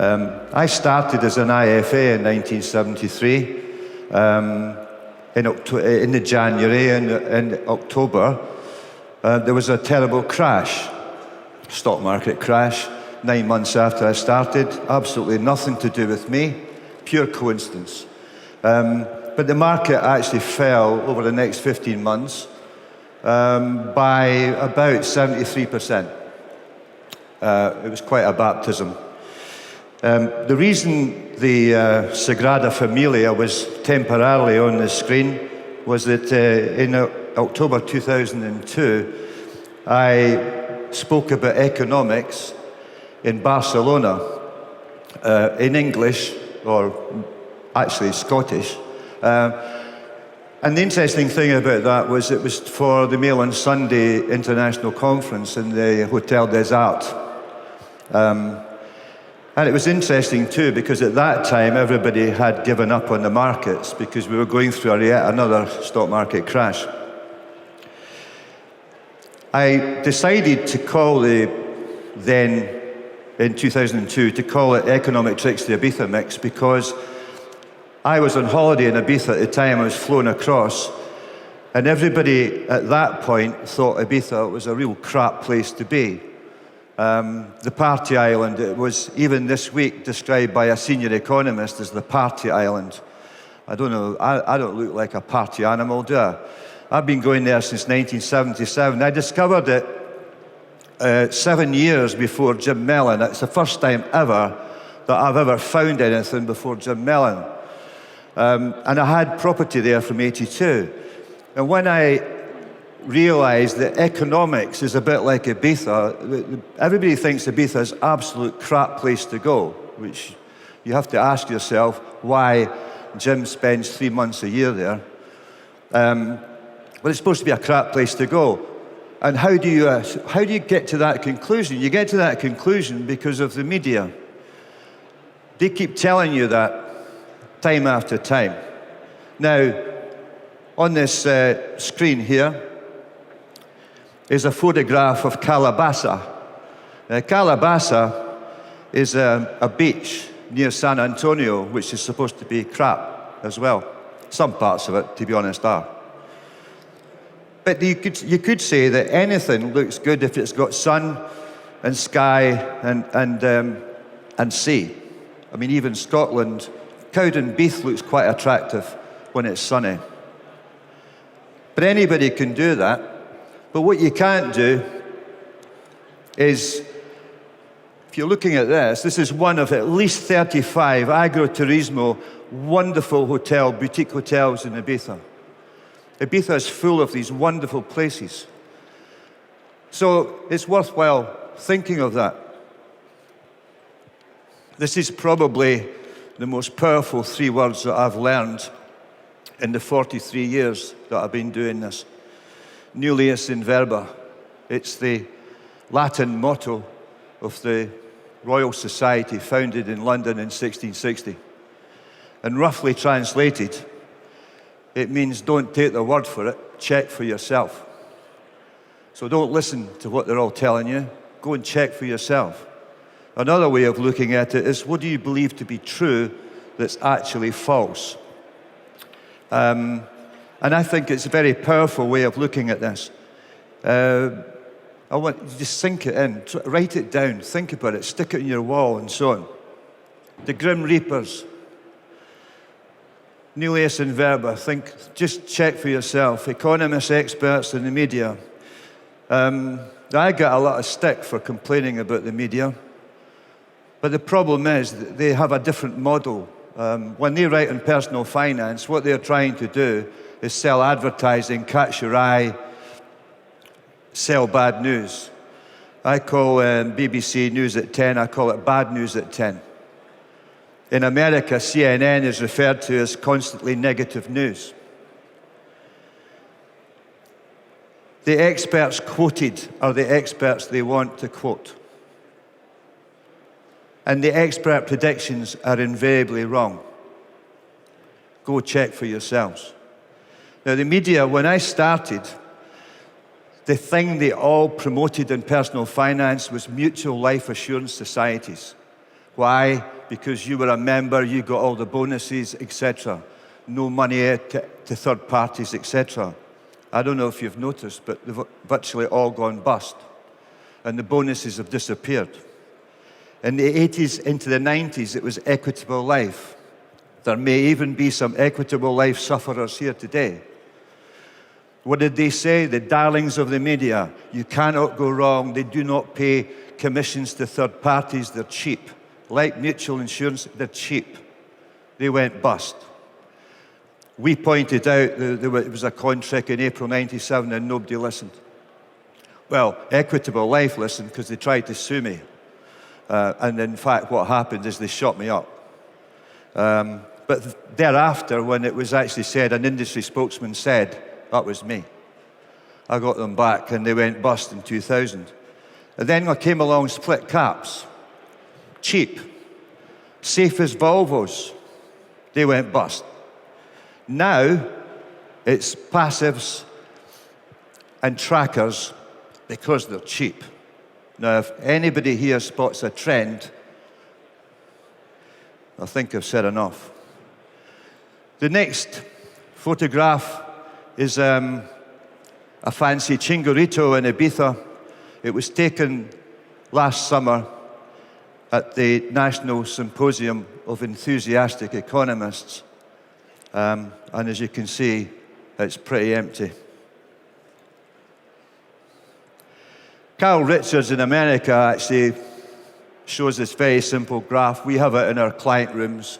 I started as an IFA in 1973. In the January and in October, there was a terrible crash, stock market crash, 9 months after I started. Absolutely nothing to do with me, pure coincidence. But the market actually fell over the next 15 months by about 73%. It was quite a baptism. The reason the Sagrada Familia was temporarily on the screen was that in October 2002, I spoke about economics in Barcelona in English, or actually Scottish. And the interesting thing about that was it was for the Mail on Sunday International Conference in the Hotel des Arts. And it was interesting too, because at that time everybody had given up on the markets because we were going through yet another stock market crash. I decided to call then in 2002 to call it Economic Tricks, the Ibiza Mix, because I was on holiday in Ibiza at the time. I was flown across, and everybody at that point thought Ibiza was a real crap place to be. The party island, it was even this week described by a senior economist as the party island. I don't know, I don't look like a party animal, do I? I've been going there since 1977. I discovered it 7 years before Jim Mellon. It's the first time ever that I've ever found anything before Jim Mellon. And I had property there from '82. And when I realised that economics is a bit like Ibiza, everybody thinks Ibiza is an absolute crap place to go, which you have to ask yourself why Jim spends 3 months a year there. But it's supposed to be a crap place to go. And how do you get to that conclusion? You get to that conclusion because of the media. They keep telling you that time after time. Now, on this screen here is a photograph of Calabasa. Calabasa is a beach near San Antonio, which is supposed to be crap as well. Some parts of it, to be honest, are. But you could say that anything looks good if it's got sun and sky and sea. I mean, even Scotland, Cowdenbeath looks quite attractive when it's sunny. But anybody can do that. But what you can't do is, if you're looking at this is one of at least 35 agroturismo, wonderful boutique hotels in Ibiza. Ibiza is full of these wonderful places. So it's worthwhile thinking of that. This is probably the most powerful 3 words that I've learned in the 43 years that I've been doing this. Nullius in verba. It's the Latin motto of the Royal Society, founded in London in 1660. And roughly translated, it means don't take their word for it, check for yourself. So don't listen to what they're all telling you, go and check for yourself. Another way of looking at it is, what do you believe to be true that's actually false? And I think it's a very powerful way of looking at this. I want you to just sink it in, write it down, think about it, stick it on your wall and so on. The Grim Reapers. Nullius in verba, just check for yourself. Economists, experts in the media. I get a lot of stick for complaining about the media. But the problem is that they have a different model. When they write on personal finance, what they're trying to do is sell advertising, catch your eye, sell bad news. I call BBC News at 10, I call it bad news at 10. In America, CNN is referred to as constantly negative news. The experts quoted are the experts they want to quote. And the expert predictions are invariably wrong. Go check for yourselves. Now, the media, when I started, the thing they all promoted in personal finance was mutual life assurance societies. Why? Because you were a member, you got all the bonuses, etc. No money to third parties, etc. I don't know if you've noticed, but they've virtually all gone bust. And the bonuses have disappeared. In the 80s into the 90s, it was equitable life. There may even be some equitable life sufferers here today. What did they say? The darlings of the media. You cannot go wrong. They do not pay commissions to third parties. They're cheap. Like mutual insurance, they're cheap. They went bust. We pointed out it was a contract in April 97 and nobody listened. Well, Equitable Life listened because they tried to sue me. And in fact, what happened is they shot me up. But thereafter, when it was actually said, an industry spokesman said, that was me. I got them back and they went bust in 2000. And then I came along split caps. Cheap. Safe as Volvos. They went bust. Now, it's passives and trackers because they're cheap. Now, if anybody here spots a trend, I think I've said enough. The next photograph is a fancy chingorito in Ibiza. It was taken last summer at the National Symposium of Enthusiastic Economists. And as you can see, it's pretty empty. Carl Richards in America actually shows this very simple graph. We have it in our client rooms.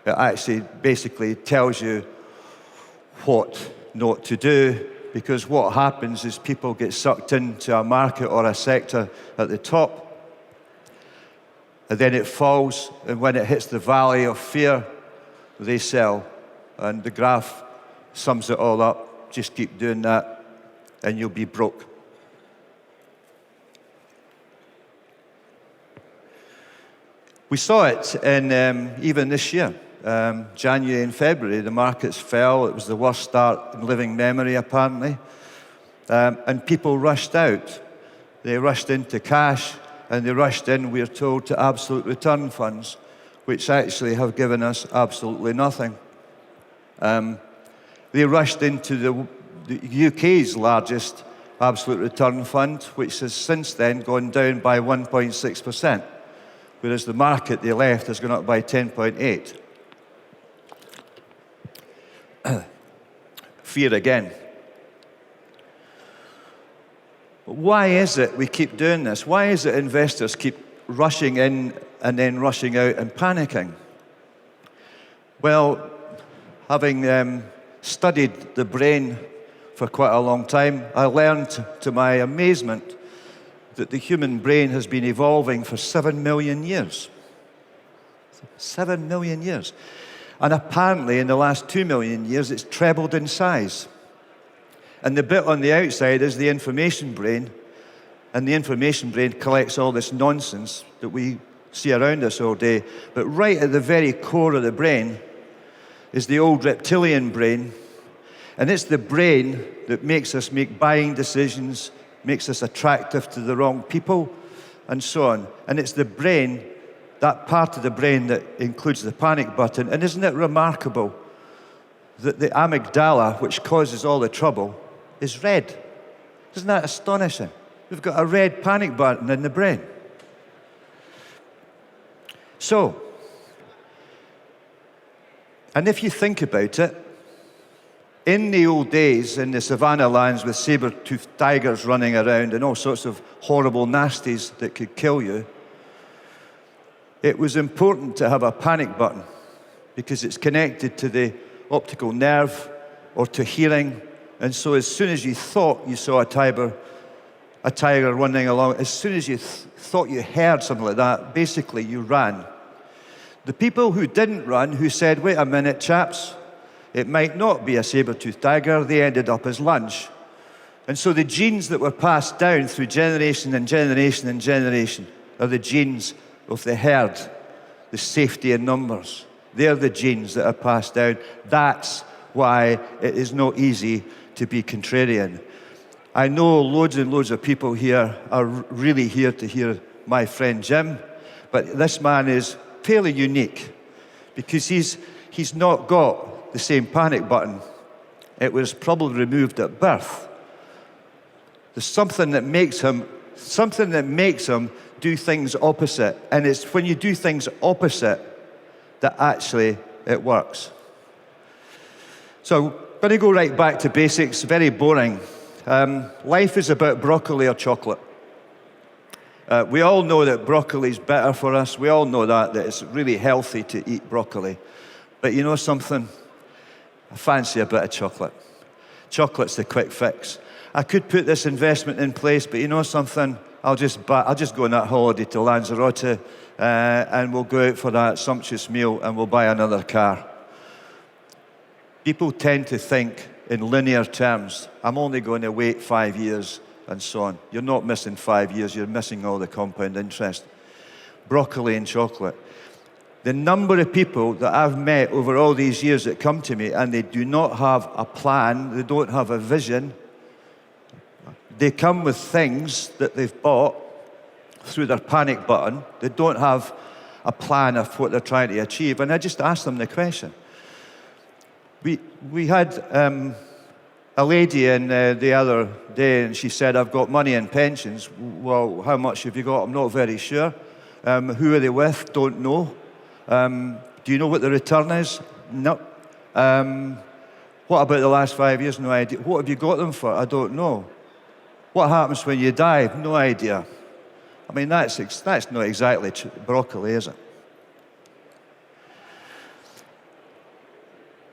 It actually basically tells you what not to do, because what happens is people get sucked into a market or a sector at the top, and then it falls, and when it hits the valley of fear, they sell. And the graph sums it all up. Just keep doing that, and you'll be broke. We saw it in even this year. January and February, the markets fell. It was the worst start in living memory, apparently. And people rushed out. They rushed into cash, and they rushed in, we're told, to absolute return funds, which actually have given us absolutely nothing. They rushed into the UK's largest absolute return fund, which has since then gone down by 1.6%, whereas the market they left has gone up by 10.8%. Fear again. Why is it we keep doing this? Why is it investors keep rushing in and then rushing out and panicking? Well, having studied the brain for quite a long time, I learned to my amazement that the human brain has been evolving for 7 million years. 7 million years. And apparently in the last 2 million years, it's trebled in size. And the bit on the outside is the information brain, and the information brain collects all this nonsense that we see around us all day. But right at the very core of the brain is the old reptilian brain, and it's the brain that makes us make buying decisions, makes us attractive to the wrong people, and so on. And it's the brain, that part of the brain that includes the panic button. And isn't it remarkable that the amygdala, which causes all the trouble, is red? Isn't that astonishing? We've got a red panic button in the brain. So, and if you think about it, in the old days, in the savannah lands with saber-toothed tigers running around and all sorts of horrible nasties that could kill you, it was important to have a panic button because it's connected to the optical nerve or to hearing. And so as soon as you thought you saw a tiger running along, as soon as you thought you heard something like that, basically you ran. The people who didn't run, who said, wait a minute, chaps, it might not be a saber-toothed tiger, they ended up as lunch. And so the genes that were passed down through generation and generation and generation are the genes of the herd, the safety in numbers. They're the genes that are passed down. That's why it is not easy to be contrarian. I know loads and loads of people here are really here to hear my friend Jim, But this man is fairly unique because he's not got the same panic button. It was probably removed at birth. There's something that makes him do things opposite. And it's when you do things opposite that actually it works. So I'm going to go right back to basics, very boring. Life is about broccoli or chocolate. We all know that broccoli is better for us. We all know that it's really healthy to eat broccoli. But you know something? I fancy a bit of chocolate. Chocolate's the quick fix. I could put this investment in place, but you know something? I'll just go on that holiday to Lanzarote, and we'll go out for that sumptuous meal, and we'll buy another car. People tend to think in linear terms. I'm only going to wait 5 years, and so on. You're not missing 5 years. You're missing all the compound interest. Broccoli and chocolate. The number of people that I've met over all these years that come to me, and they do not have a plan, they don't have a vision. They come with things that they've bought through their panic button. They don't have a plan of what they're trying to achieve. And I just asked them the question. We had a lady in the other day, and she said, I've got money in pensions. Well, how much have you got? I'm not very sure. Who are they with? Don't know. Do you know what the return is? No. What about the last 5 years? No idea. What have you got them for? I don't know. What happens when you die? No idea. I mean, that's not exactly broccoli, is it?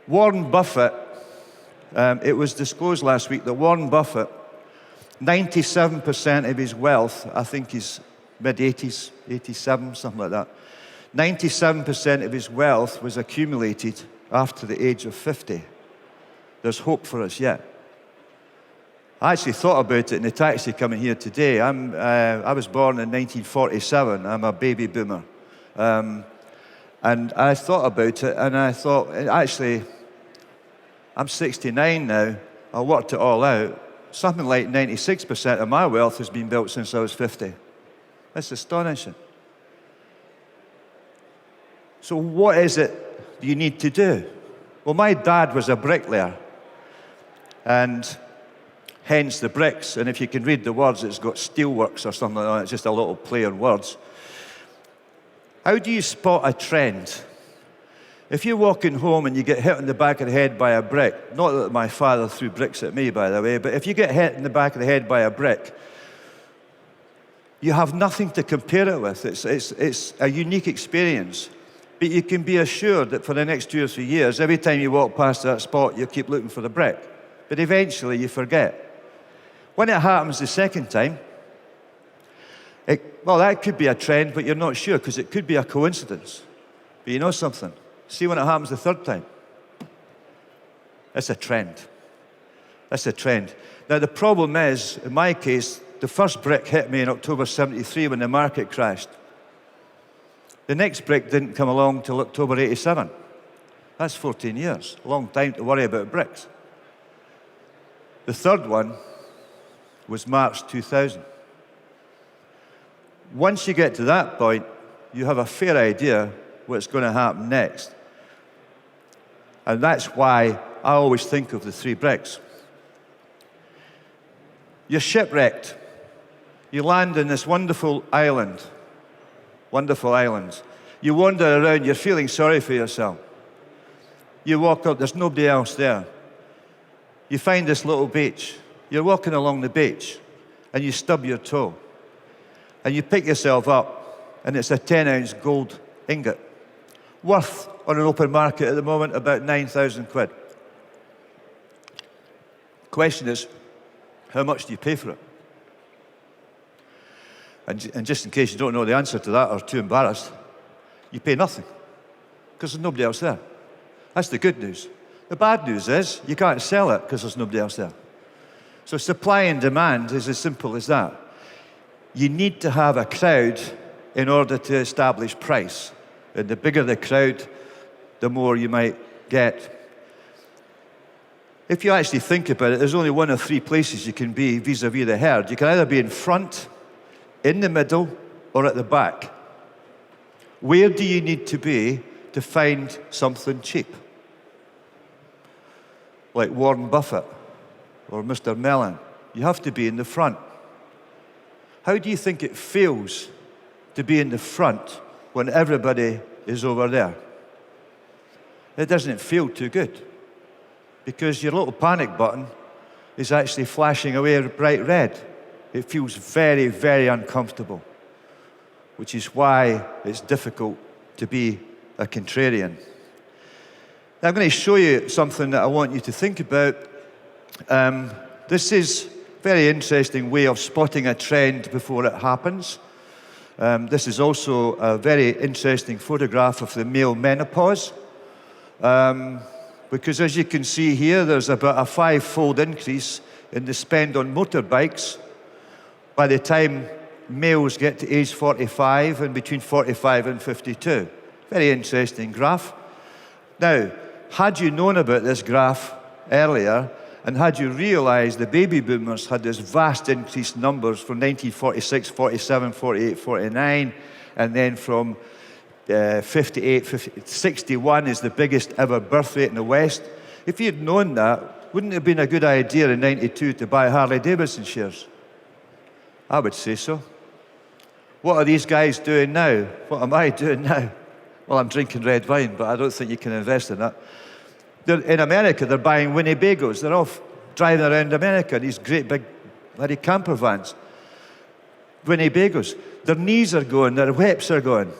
Warren Buffett, it was disclosed last week that Warren Buffett, 97% of his wealth, I think he's mid-80s, 87, something like that, 97% of his wealth was accumulated after the age of 50. There's hope for us yet. I actually thought about it in the taxi coming here today. I was born in 1947. I'm a baby boomer. And I thought about it, and I thought, actually, I'm 69 now. I worked it all out. Something like 96% of my wealth has been built since I was 50. That's astonishing. So what is it you need to do? Well, my dad was a bricklayer, and hence the bricks. And if you can read the words, it's got steelworks or something like that. It's just a little play on words. How do you spot a trend? If you're walking home and you get hit on the back of the head by a brick, not that my father threw bricks at me, by the way, but if you get hit in the back of the head by a brick, you have nothing to compare it with. It's a unique experience. But you can be assured that for the next 2 or 3 years, every time you walk past that spot, you keep looking for the brick. But eventually you forget. When it happens the second time, well, that could be a trend, but you're not sure, because it could be a coincidence. But you know something? See when it happens the third time? That's a trend. That's a trend. Now, the problem is, in my case, the first brick hit me in October 73 when the market crashed. The next brick didn't come along till October 87. That's 14 years. A long time to worry about bricks. The third one was March 2000. Once you get to that point, you have a fair idea what's going to happen next. And that's why I always think of the 3 bricks. You're shipwrecked. You land in this wonderful island. Wonderful islands. You wander around, you're feeling sorry for yourself. You walk up, there's nobody else there. You find this little beach. You're walking along the beach, and you stub your toe. And you pick yourself up, and it's a 10-ounce gold ingot, worth on an open market at the moment about 9,000 quid. Question is, how much do you pay for it? And just in case you don't know the answer to that or too embarrassed, you pay nothing, because there's nobody else there. That's the good news. The bad news is you can't sell it because there's nobody else there. So supply and demand is as simple as that. You need to have a crowd in order to establish price. And the bigger the crowd, the more you might get. If you actually think about it, there's only 1 of 3 places you can be vis-a-vis the herd. You can either be in front, in the middle, or at the back. Where do you need to be to find something cheap? Like Warren Buffett or Mr. Mellon. You have to be in the front. How do you think it feels to be in the front when everybody is over there? It doesn't feel too good, because your little panic button is actually flashing away bright red. It feels very, very uncomfortable, which is why it's difficult to be a contrarian. Now, I'm going to show you something that I want you to think about. This is a very interesting way of spotting a trend before it happens. This is also a very interesting photograph of the male menopause. Because as you can see here, there's about a 5-fold increase in the spend on motorbikes by the time males get to age 45 and between 45 and 52. Very interesting graph. Now, had you known about this graph earlier, and had you realized the baby boomers had this vast increased numbers from 1946, 47, 48, 49, and then from 58, 61 is the biggest ever birth rate in the West. If you'd known that, wouldn't it have been a good idea in 92 to buy Harley-Davidson shares? I would say so. What are these guys doing now? What am I doing now? Well, I'm drinking red wine, but I don't think you can invest in that. In America, they're buying Winnebagos. They're off driving around America, these great big bloody camper vans. Winnebagos. Their knees are going, their hips are going.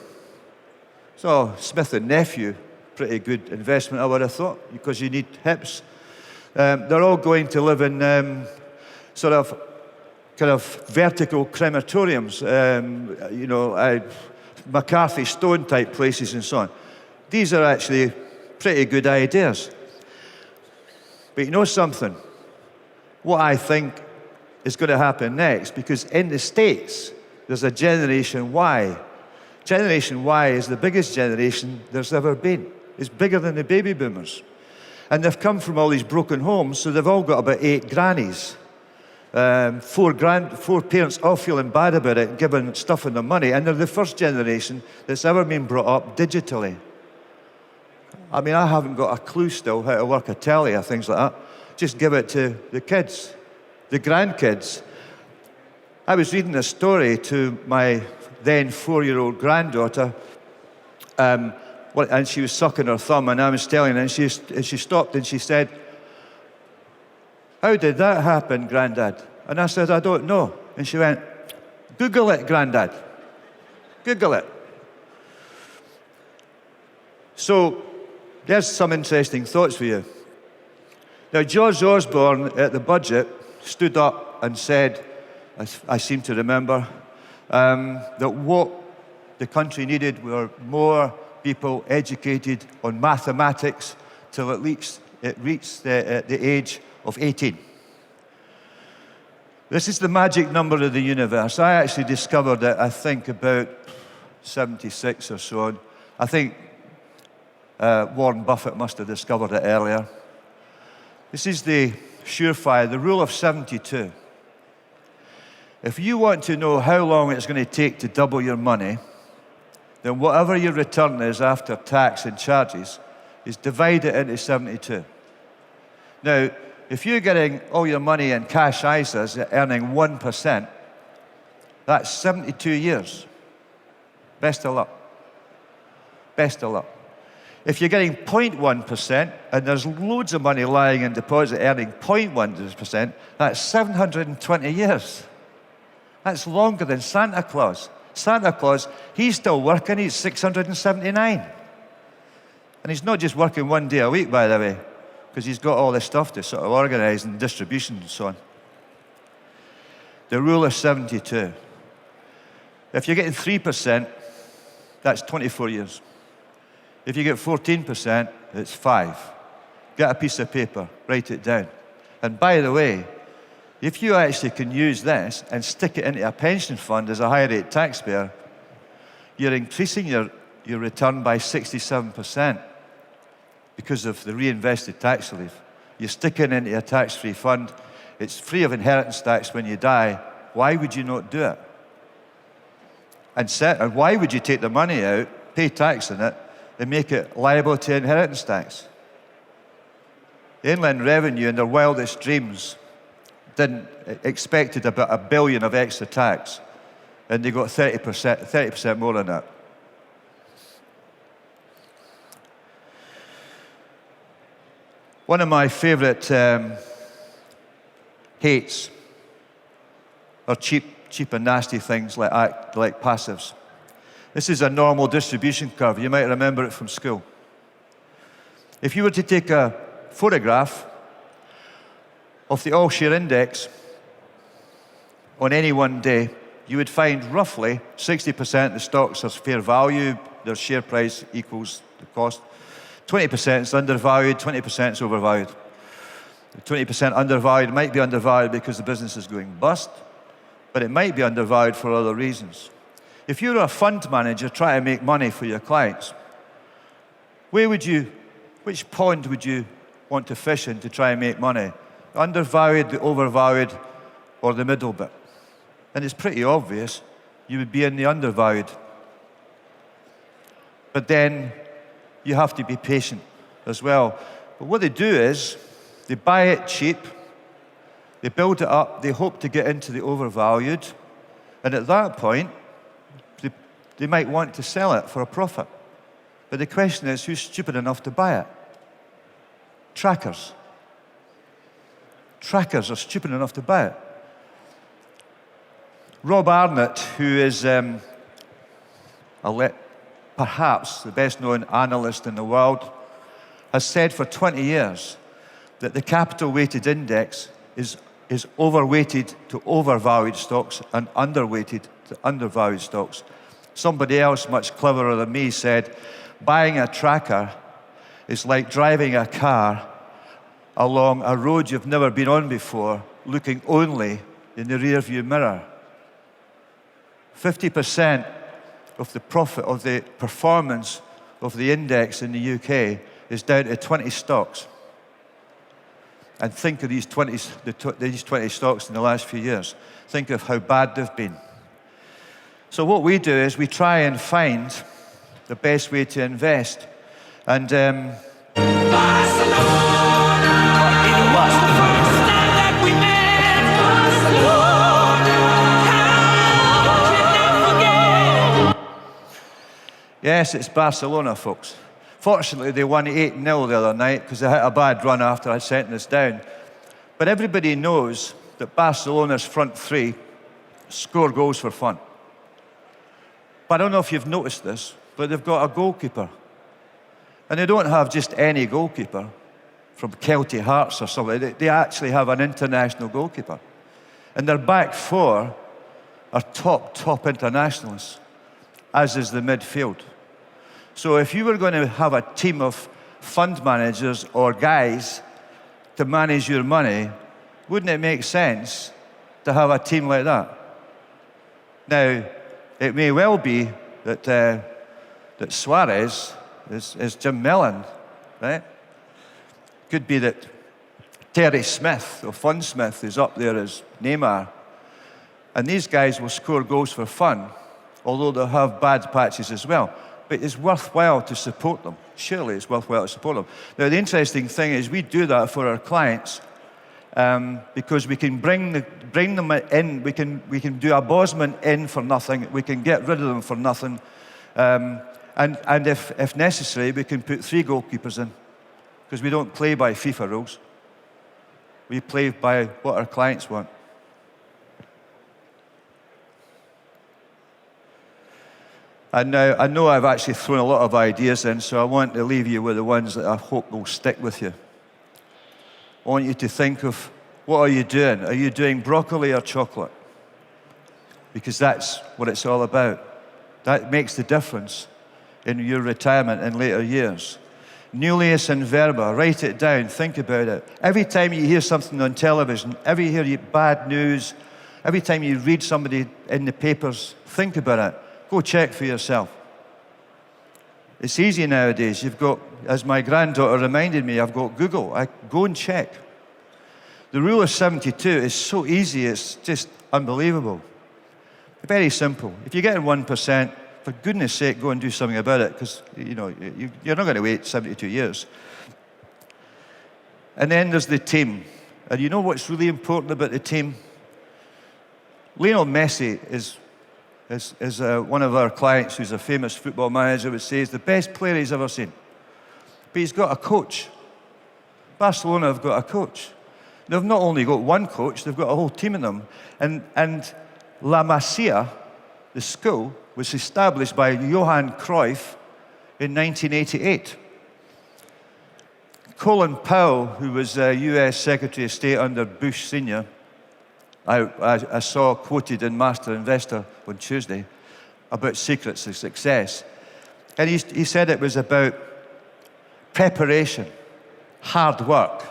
So, Smith & Nephew, pretty good investment, I would have thought, because you need hips. They're all going to live in kind of vertical crematoriums, McCarthy Stone type places and so on. These are actually pretty good ideas. But you know something? What I think is going to happen next, because in the States, there's a Generation Y. Generation Y is the biggest generation there's ever been. It's bigger than the baby boomers. And they've come from all these broken homes, so they've all got about 8 grannies. 4 parents all feeling bad about it, giving stuff in their money, and they're the first generation that's ever been brought up digitally. I mean, I haven't got a clue still how to work a telly or things like that. Just give it to the kids, the grandkids. I was reading a story to my then 4-year-old granddaughter, and she was sucking her thumb, and I was telling her, and she stopped and she said, "How did that happen, Grandad?" And I said, "I don't know." And she went, "Google it, Grandad. Google it." So, there's some interesting thoughts for you. Now, George Osborne at the budget stood up and said, I seem to remember, that what the country needed were more people educated on mathematics till at least it reached the age of 18. This is the magic number of the universe. I actually discovered it, I think, about 76 or so. I think Warren Buffett must have discovered it earlier. This is the surefire, the rule of 72. If you want to know how long it's going to take to double your money, then whatever your return is after tax and charges is divide it into 72. Now, if you're getting all your money in cash ISAs earning 1%, that's 72 years. Best of luck. Best of luck. If you're getting 0.1% and there's loads of money lying in deposit earning 0.1%, that's 720 years. That's longer than Santa Claus. Santa Claus, he's still working, he's 679. And he's not just working 1 day a week, by the way, because he's got all this stuff to sort of organize and distribution and so on. The rule of 72. If you're getting 3%, that's 24 years. If you get 14%, it's 5. Get a piece of paper, write it down. And by the way, if you actually can use this and stick it into a pension fund as a high rate taxpayer, you're increasing your return by 67% because of the reinvested tax relief. You're sticking into a tax-free fund. It's free of inheritance tax when you die. Why would you not do it? And why would you take the money out pay tax on it, they make it liable to inheritance tax. The Inland Revenue, in their wildest dreams, expected about $1 billion of extra tax, and they got 30% more than that. One of my favourite hates are cheap and nasty things like passives. This is a normal distribution curve. You might remember it from school. If you were to take a photograph of the all-share index on any one day, you would find roughly 60% of the stocks are fair value, their share price equals the cost. 20% is undervalued, 20% is overvalued. 20% undervalued might be undervalued because the business is going bust, but it might be undervalued for other reasons. If you're a fund manager trying to make money for your clients, which pond would you want to fish in to try and make money? The undervalued, the overvalued, or the middle bit? And it's pretty obvious you would be in the undervalued. But then you have to be patient as well. But what they do is they buy it cheap, they build it up, they hope to get into the overvalued, and at that point, they might want to sell it for a profit. But the question is, who's stupid enough to buy it? Trackers. Trackers are stupid enough to buy it. Rob Arnott, who is perhaps the best-known analyst in the world, has said for 20 years that the capital-weighted index is overweighted to overvalued stocks and underweighted to undervalued stocks. Somebody else, much cleverer than me, said, buying a tracker is like driving a car along a road you've never been on before, looking only in the rear-view mirror. 50% of the profit of the performance of the index in the UK is down to 20 stocks. And think of these 20 stocks in the last few years. Think of how bad they've been. So what we do is we try and find the best way to invest. And Barcelona, it was the first time that we met. Barcelona, how can I forget? Yes, it's Barcelona, folks. Fortunately, they won 8-0 the other night because they had a bad run after I sent this down. But everybody knows that Barcelona's front three score goals for fun. But I don't know if you've noticed this, but they've got a goalkeeper. And they don't have just any goalkeeper from Kelty Hearts or something. They actually have an international goalkeeper. And their back four are top internationalists, as is the midfield. So if you were going to have a team of fund managers or guys to manage your money, wouldn't it make sense to have a team like that? Now, it may well be that Suarez is Jim Mellon, right? Could be that Terry Smith or Fund Smith is up there as Neymar. And these guys will score goals for fun, although they'll have bad patches as well. But it's worthwhile to support them. Surely it's worthwhile to support them. Now, the interesting thing is we do that for our clients because we can bring them in. We can do a Bosman in for nothing. We can get rid of them for nothing. And if necessary, we can put 3 goalkeepers in because we don't play by FIFA rules. We play by what our clients want. And now, I know I've actually thrown a lot of ideas in, so I want to leave you with the ones that I hope will stick with you. I want you to think of, what are you doing? Are you doing broccoli or chocolate? Because that's what it's all about. That makes the difference in your retirement in later years. Nullius and verba, write it down, think about it. Every time you hear something on television, every time you hear bad news, every time you read somebody in the papers, think about it. Go check for yourself. It's easy nowadays. You've got, as my granddaughter reminded me, I've got Google. I go and check. The rule of 72 is so easy, it's just unbelievable. Very simple. If you're getting 1%, for goodness sake, go and do something about it, because you're not going to wait 72 years. And then there's the team. And you know what's really important about the team? Lionel Messi is one of our clients who's a famous football manager, would say he's the best player he's ever seen. But he's got a coach. Barcelona have got a coach. They've not only got one coach, they've got a whole team of them. And La Masia, the school, was established by Johan Cruyff in 1988. Colin Powell, who was US Secretary of State under Bush Sr., I saw quoted in Master Investor on Tuesday about secrets of success. And he said it was about preparation, hard work,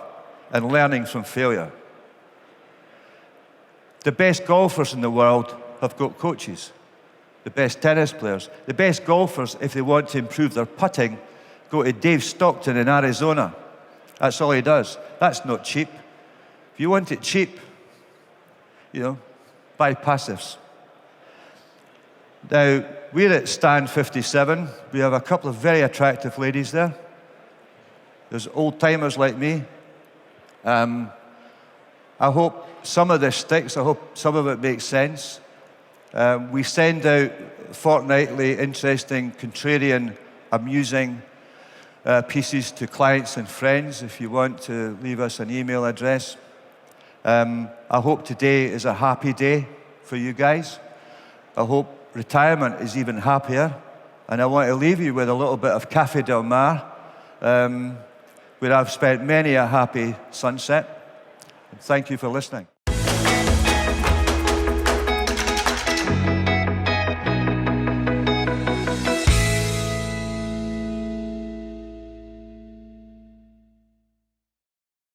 and learning from failure. The best golfers in the world have got coaches. The best tennis players. The best golfers, if they want to improve their putting, go to Dave Stockton in Arizona. That's all he does. That's not cheap. If you want it cheap, buy passives. Now, we're at stand 57. We have a couple of very attractive ladies there. There's old-timers like me. I hope some of this sticks. I hope some of it makes sense. We send out fortnightly interesting, contrarian, amusing pieces to clients and friends. If you want to leave us an email address. I hope today is a happy day for you guys. I hope retirement is even happier. And I want to leave you with a little bit of Café Del Mar, where I've spent many a happy sunset. And thank you for listening.